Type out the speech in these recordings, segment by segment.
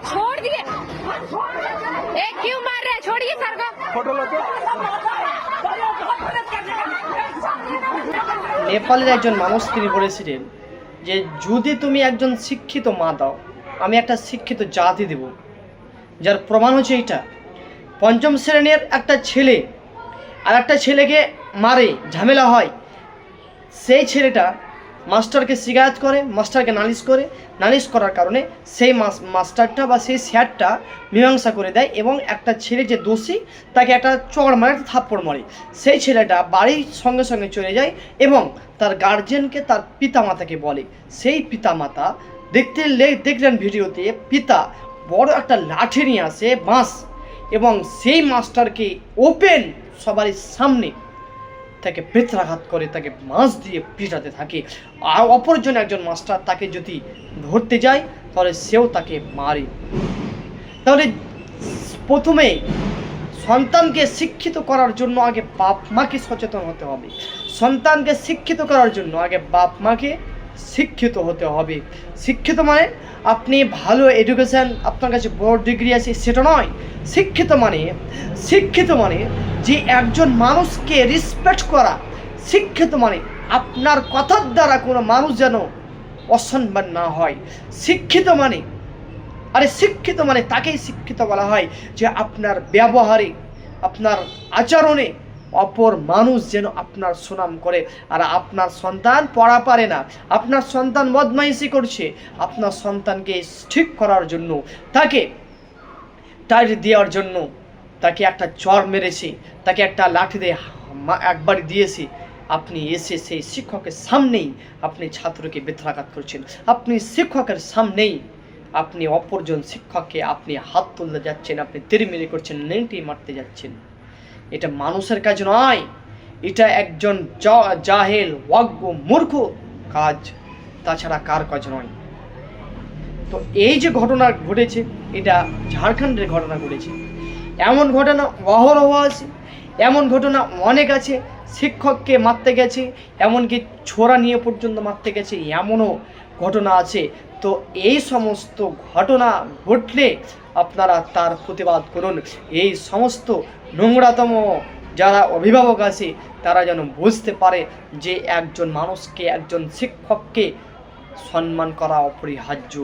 छोड़ दिए, क्यों मार रहे? छोड़िए सर को। फोटो लो तो। নেপালের একজন মানুষ তিনি বলেছিলেন যে যদি তুমি একজন শিক্ষিত মা দাও, আমি একটা শিক্ষিত জাতি দেব। যার প্রমাণ হচ্ছে এইটা, পঞ্চম শ্রেণীর একটা ছেলে আর একটা ছেলেকে মারে, ঝামেলা হয়, সেই ছেলেটা মাস্টারকে শিকায়ত করে, মাস্টারকে নালিশ করে, নালিশ করার কারণে সেই মাস্টারটা বা সেই স্যারটা মীমাংসা করে দেয় এবং একটা ছেলে যে দোষী তাকে একটা চড় মারে, একটা থাপ্পড় মারে। সেই ছেলেটা বাড়ির সঙ্গে সঙ্গে চলে যায় এবং তার গার্জিয়ানকে, তার পিতামাতাকে বলে। সেই পিতামাতা দেখলেন ভিডিওতে, পিতা বড় একটা লাঠি নিয়ে আসে, বাঁশ, এবং সেই মাস্টারকে ওপেন সবারই সামনে তাকে বেত্রাঘাত করে, তাকে মাছ দিয়ে পিটাতে থাকে। আর অপরজন একজন মাস্টার তাকে যদি ধরতে যায় তাহলে সেও তাকে মারে। তাহলে প্রথমে সন্তানকে শিক্ষিত করার জন্য আগে বাপ মাকে সচেতন হতে হবে। সন্তানকে শিক্ষিত করার জন্য আগে বাপ মাকে শিক্ষিত হতে হবে। শিক্ষিত মানে আপনি ভালো এডুকেশান, আপনার কাছে বড় ডিগ্রি আছে সেটা নয়। শিক্ষিত মানে যে একজন মানুষকে রেসপেক্ট করা। শিক্ষিত মানে আপনার কথার দ্বারা কোনো মানুষ যেন অসম্মান না হয়। শিক্ষিত মানে তাকেই শিক্ষিত বলা হয় যে আপনার ব্যবহারে, আপনার আচরণে অপর মানুষ যেন আপনার সুনাম করে। আর আপনার সন্তান পড়া পারে না, আপনার সন্তান বদমাইশি করছে, আপনার সন্তানকে ঠিক করার জন্য, তাকে টাইট দেওয়ার জন্য তাকে একটা চড় মেরেছে, তাকে একটা লাঠি দিয়ে একবার দিয়েছে, আপনি এসে সেই শিক্ষকের সামনেই আপনি ছাত্রকে বেত্রাঘাত করছেন। আপনি শিক্ষকের সামনেই আপনি অপরজন শিক্ষককে আপনি হাত তুলতে যাচ্ছেন, আপনি তেড়িমেড়ি করছেন, নেংটি মারতে যাচ্ছেন। এটা মানুষের কাজ নয়, এটা একজন জাহেল, অজ্ঞ, মূর্খ কাজ, তাছাড়া কার কাজ নয়। তো এই যে ঘটনা ঘটেছে, এটা ঝাড়খণ্ডের ঘটনা ঘটেছে। এমন ঘটনা অহরহ আছে, এমন ঘটনা অনেক আছে। শিক্ষককে মারতে গেছে, এমনকি ছোরা নিয়ে পর্যন্ত মারতে গেছে, এমনও ঘটনা আছে। তো এই সমস্ত ঘটনা ঘটলে আপনারা তার প্রতিবাদ করুন। এই সমস্ত নোংরাতম যারা অভিভাবক আছে তারা যেন বুঝতে পারে যে একজন মানুষকে, একজন শিক্ষককে সম্মান করা অপরিহার্য।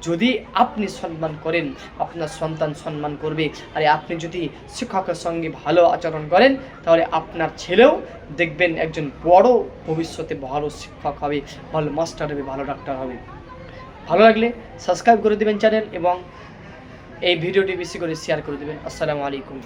যদি আপনি সম্মান করেন, আপনার সন্তান সম্মান করবে। আর আপনি যদি শিক্ষকের সঙ্গে ভালো আচরণ করেন তাহলে আপনার ছেলেও দেখবেন একজন বড় ভবিষ্যতে ভালো শিক্ষক হবে, ভালো মাস্টার হবে, ভালো ডাক্তার হবে। ভালো লাগলে সাবস্ক্রাইব করে দেবেন চ্যানেল এবং এই ভিডিওটি বেশি করে শেয়ার করে দেবেন। আসসালামু আলাইকুম।